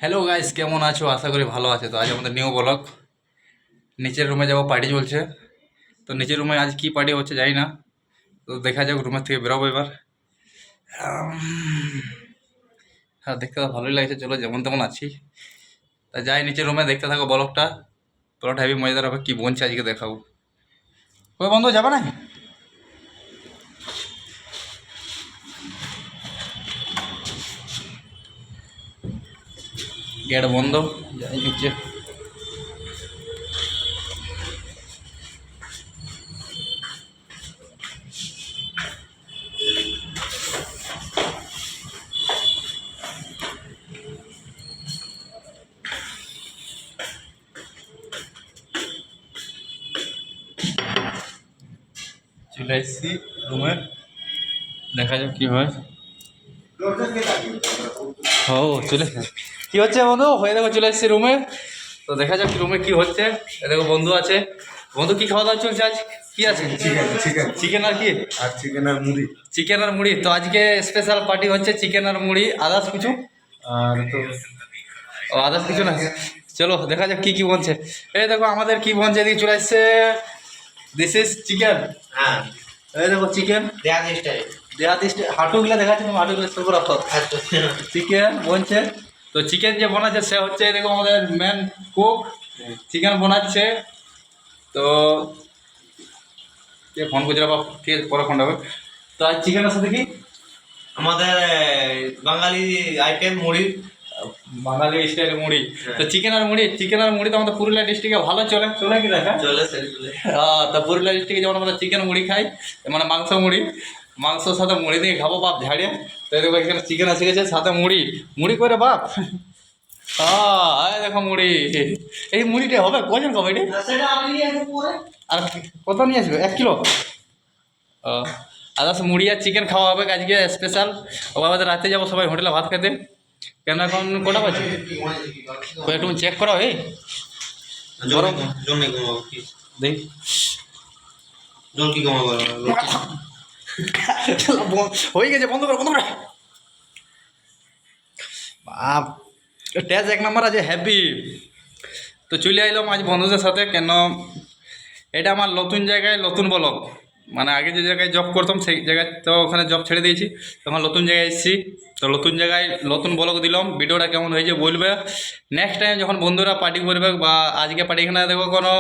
Hello guys, কেমন আছো? আশা করি ভালো আছে। তো আজ আমাদের নিউ ব্লগ। নিচের রুমে যাবো, পার্টি চলছে। তো নিচের রুমে আজ কি পার্টি হচ্ছে জানি না। তো দেখা যাক, রুমের থেকে বেরোবো এবার। হ্যাঁ, দেখতে তো ভালোই লাগছে। চলো, যেমন তেমন আছি। তা যাই নিচের রুমে, দেখতে থাকো ব্লগটা। ব্লগটা হেভি মজাদার হবে। কি বলছে আজকে দেখাবো। ওই বন্ধু, যাবে না? গেট বন্ধ। যাই নিচে। চলে এসেছি রুমে, দেখা যাক কি হয়। ও চলে কি হচ্ছে বন্ধু? হয়ে দেখো, চলে এসেছি রুমে। তো দেখা যাক রুমে কি হচ্ছে। এ দেখো বন্ধু আছে। বন্ধু, কি খাওয়া দাওয়া চলছে আজ? কি আছে? চিকেন চিকেন চিকেন আর কি? আর চিকেন আর মুড়ি। চিকেন আর মুড়ি। তো আজকে স্পেশাল পার্টি হচ্ছে চিকেন আর মুড়ি, আদার্স কিছু? আর তো ও, আদার্স কিছু না। চলো দেখা যাক কি কি বলছে। এই দেখো আমাদের কি বলছে, এদিকে চলে এসছে। This is chicken. হ্যাঁ, এই দেখো চিকেন। দেয়ালি স্টাইল। দেহাতি হাঁটুগুলো দেখাচ্ছে, তুমি হাঁটুগুলো শুরু রাখো। চিকেন বলছে। তো চিকেন যে বানাচ্ছে সে হচ্ছে, এই দেখো আমাদের মেন কুক। চিকেন বানাচ্ছে। তো কে ফোন করছিল বা কে পরে ফোন হবে। তো আজ চিকেনের সাথে কি? আমাদের বাঙালি আইটেম মুড়ি। বাঙালি স্টাইলের মুড়ি। হ্যাঁ। তো চিকেন আর মুড়ি, চিকেন আর মুড়ি তো আমাদের পুরুলিয়া ডিস্ট্রিক্টে ভালো চলে। চলে কি দেখা? চলে সেরে চলে। তো পুরুলিয়া ডিস্ট্রিক্টে যেমন আমরা চিকেন মুড়ি খাই, মানে মাংস মুড়ি। মাংসর সাথে মুড়ি দিয়ে খাবো বাপ ঝাড়িয়ে। তো দেখো এখানে চিকেন আছে গেছে, সাথে মুড়ি। মুড়ি করে বাপ। এই দেখো মুড়ি। এই মুড়িটা হবে কজন খাবো এটি? সেটা আমি নিয়ে আসবো পরে। আর কত নিয়ে আসবে? 1 কিলো? ও, আদার্স মুড়ি আর চিকেন খাওয়া হবে আজকে স্পেশাল। ও আমাদের রাতে যাবো সবাই হোটেলে ভাত খেতে। কেন এখন কটা বাজে? একটু চেক করা হয়। জল জল নেই কমাবো কি? দেখ। জল কি কমাবো? হয়ে গেছে, বন্ধ করো বন্ধ করো। বাপ, টেস্ট 1 নম্বর আছে, হ্যাপি। তো চলে আইলাম আজ বন্ধুদের সাথে। কেন এটা আমার নতুন জায়গায়, নতুন ব্লগ। মানে আগে যে জায়গায় জব করতাম সেই জায়গায়, তো ওখানে জব ছেড়ে দিয়েছি। তখন নতুন জায়গায় এসেছি। তো নতুন জায়গায় নতুন ব্লগ দিলাম। ভিডিওটা কেমন হয়েছে বলবে। নেক্সট টাইম যখন বন্ধুরা পার্টি করবে, বা আজকে পার্টি, এখানে দেখো কোনো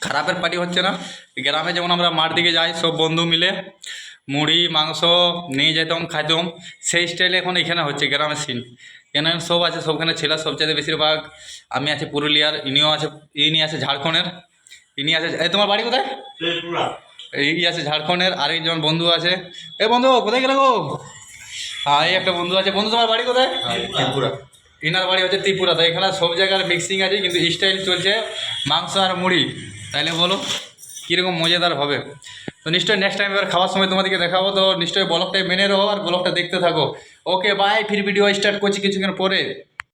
খারাপের পার্টি হচ্ছে না। গ্রামে যেমন আমরা মাঠ দিকে যাই সব বন্ধু মিলে, মুড়ি মাংস নিয়ে যেতাম খাইতাম, সেই স্টাইলে এখন এখানে হচ্ছে গ্রামের সিন। কেন সব আছে, সবখানে ছেলে সবচেয়ে বেশিরভাগ। আমি আছি পুরুলিয়ার, ইনিও আছে, ইনি আছে ঝাড়খণ্ডের, ইনি আছে। এই তোমার বাড়ি কোথায়? এই আছে ঝাড়খণ্ডের। আরেকজন বন্ধু আছে। এই বন্ধু কোথায় গেলে গো? হ্যাঁ, এই একটা বন্ধু আছে। বন্ধু তোমার বাড়ি কোথায়? ত্রিপুরা। ইনার বাড়ি হচ্ছে ত্রিপুরা। তো এখানে সব জায়গার মিক্সিং আছে, কিন্তু স্টাইল চলছে মাংস আর মুড়ি। তাইলে বলো কীরকম মজাদার হবে। তো নিশ্চয়ই নেক্সট টাইম এবার খাওয়ার সময় তোমাদেরকে দেখাবো। তো নিশ্চয়ই ব্লগটাই মেনে রহো আর ব্লগটা দেখতে থাকো। ওকে বাই, ফির ভিডিও স্টার্ট করছি কিছুক্ষণ পরে।